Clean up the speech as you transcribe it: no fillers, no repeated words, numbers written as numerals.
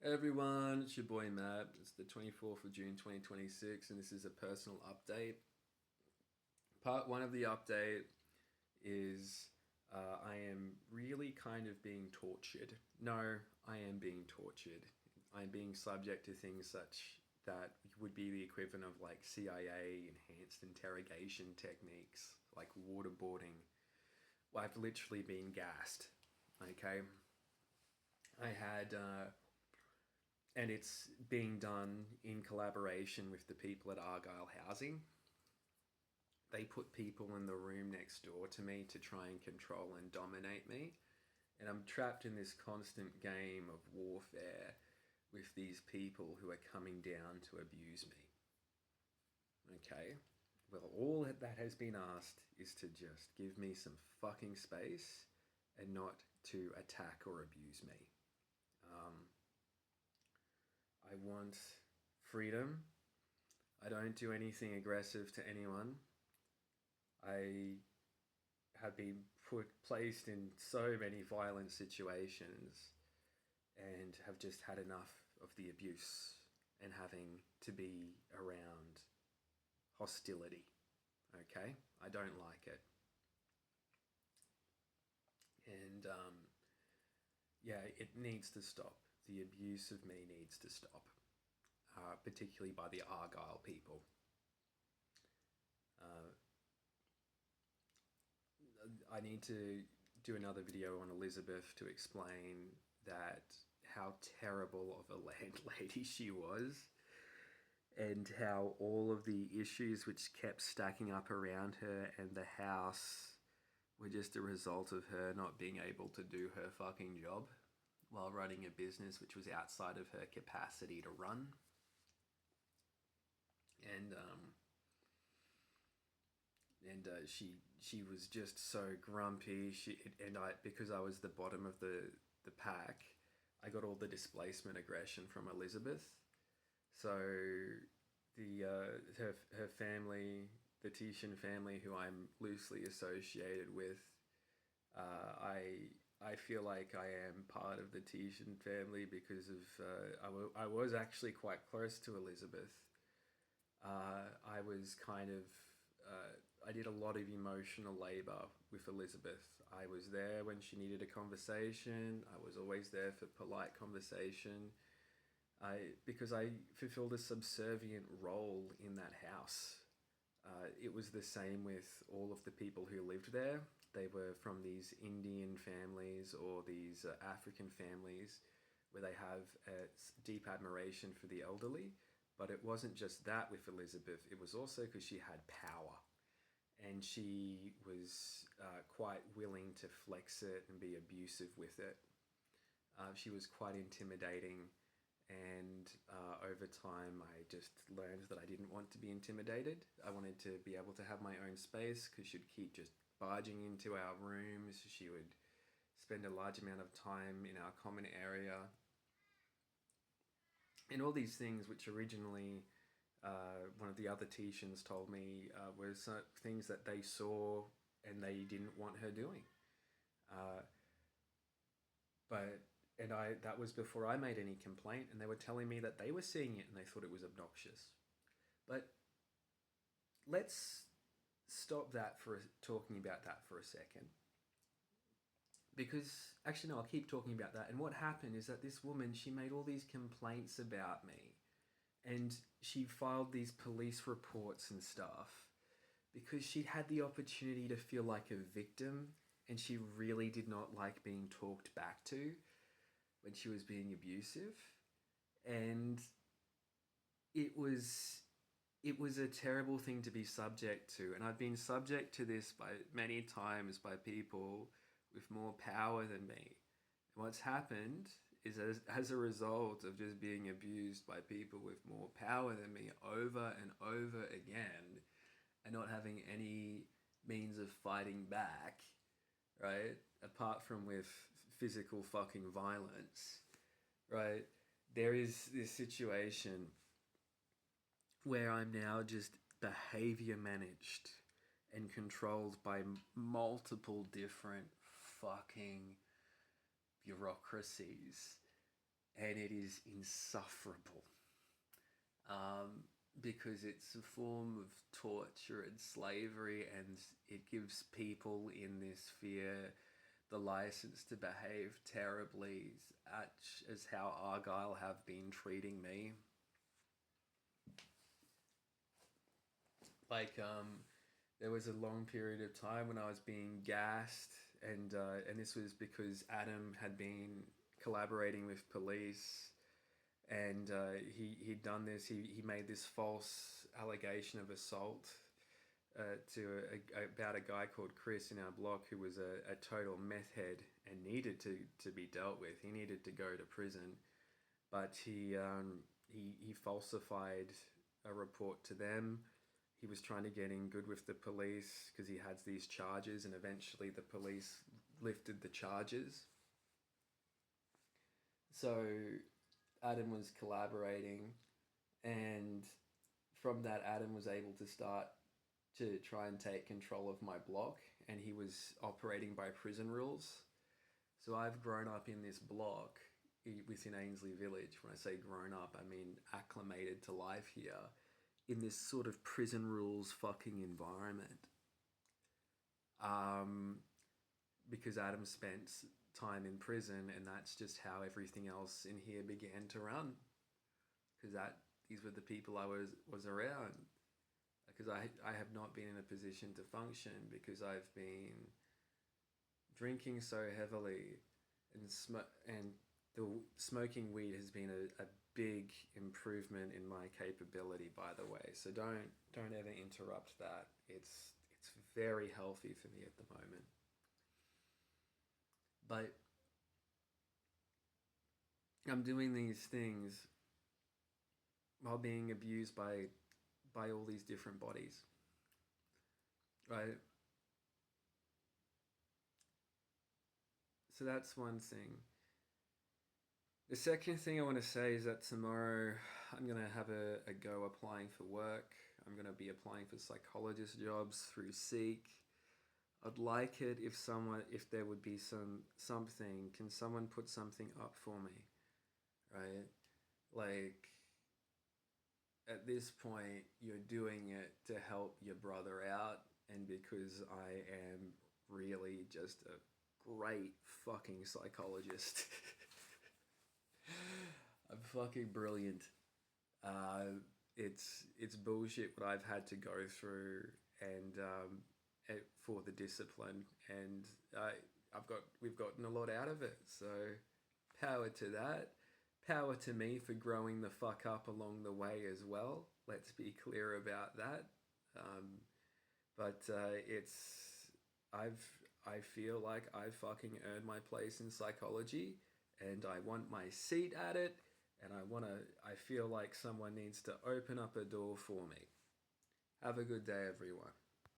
Hey everyone, it's your boy Matt. It's the 24th of June 2026, and this is a personal update. Part one of the update is I am really kind of being tortured. No, I am being tortured. I'm being subject to things such that would be the equivalent of like CIA enhanced interrogation techniques, like waterboarding. Well, I've literally been gassed. Okay. I had and it's being done in collaboration with the people at Argyle Housing. They put people in the room next door to me to try and control and dominate me. And I'm trapped in this constant game of warfare with these people who are coming down to abuse me. Okay? Well, all that has been asked is to just give me some fucking space and not to attack or abuse me. I want freedom. I don't do anything aggressive to anyone. I have been placed in so many violent situations and have just had enough of the abuse and having to be around hostility. Okay? I don't like it. And yeah, it needs to stop. The abuse of me needs to stop, particularly by the Argyle people. I need to do another video on Elizabeth to explain that how terrible of a landlady she was and how all of the issues which kept stacking up around her and the house were just a result of her not being able to do her fucking job while running a business which was outside of her capacity to run. And she was just so grumpy. Because I was the bottom of the pack, I got all the displacement aggression from Elizabeth. So her family, the Titian family, who I'm loosely associated with, I feel like I am part of the Titian family because of I was actually quite close to Elizabeth. I was kind of I did a lot of emotional labor with Elizabeth. I was there when she needed a conversation. I was always there for polite conversation. Because I fulfilled a subservient role in that house. It was the same with all of the people who lived there. They were from these Indian families or these African families where they have a deep admiration for the elderly. But it wasn't just that with Elizabeth, it was also because she had power. And she was quite willing to flex it and be abusive with it. She was quite intimidating, and over time I just learned that I didn't want to be intimidated. I wanted to be able to have my own space because she'd keep just barging into our rooms. She would spend a large amount of time in our common area. And all these things which originally one of the other Titians told me were things that they saw and they didn't want her doing. Uh, but that was before I made any complaint, and they were telling me that they were seeing it and they thought it was obnoxious. But let's stop that for talking about that for a second. Because actually no, I'll keep talking about that. And what happened is that this woman, she made all these complaints about me, and she filed these police reports and stuff because she had the opportunity to feel like a victim, and she really did not like being talked back to when she was being abusive. And it was a terrible thing to be subject to, and I've been subject to this by many times by people with more power than me. And what's happened is as a result of just being abused by people with more power than me over and over again and not having any means of fighting back, right? Apart from with physical fucking violence, right? There is this situation where I'm now just behavior managed and controlled by multiple different fucking bureaucracies and it is insufferable. Because it's a form of torture and slavery, and it gives people in this sphere the license to behave terribly, as how Argyle have been treating me. Like, there was a long period of time when I was being gassed, and this was because Adam had been collaborating with police, and he'd done this. He made this false allegation of assault about a guy called Chris in our block, who was a total meth head and needed to be dealt with. He needed to go to prison, but he falsified a report to them. He was trying to get in good with the police because he had these charges, and eventually the police lifted the charges. So Adam was collaborating, and from that, Adam was able to start to try and take control of my block, and he was operating by prison rules. So I've grown up in this block within Ainsley Village. When I say grown up, I mean acclimated to life here in this sort of prison rules fucking environment. Because Adam spent time in prison, and that's just how everything else in here began to run. Because these were the people I was around. Because I have not been in a position to function because I've been drinking so heavily, and smoking weed has been a big improvement in my capability, by the way. So don't ever interrupt that. It's very healthy for me at the moment. But I'm doing these things while being abused by all these different bodies, right? So that's one thing. The second thing I want to say is that tomorrow I'm going to have a go applying for work. I'm going to be applying for psychologist jobs through Seek. I'd like it if there would be something. Can someone put something up for me, right? Like, at this point, you're doing it to help your brother out, and because I am really just a great fucking psychologist. I'm fucking brilliant. It's bullshit what I've had to go through, and for the discipline, and we've gotten a lot out of it. So power to that. Power to me for growing the fuck up along the way as well. Let's be clear about that. But I feel like I fucking earned my place in psychology, and I want my seat at it, and I feel like someone needs to open up a door for me. Have a good day, everyone.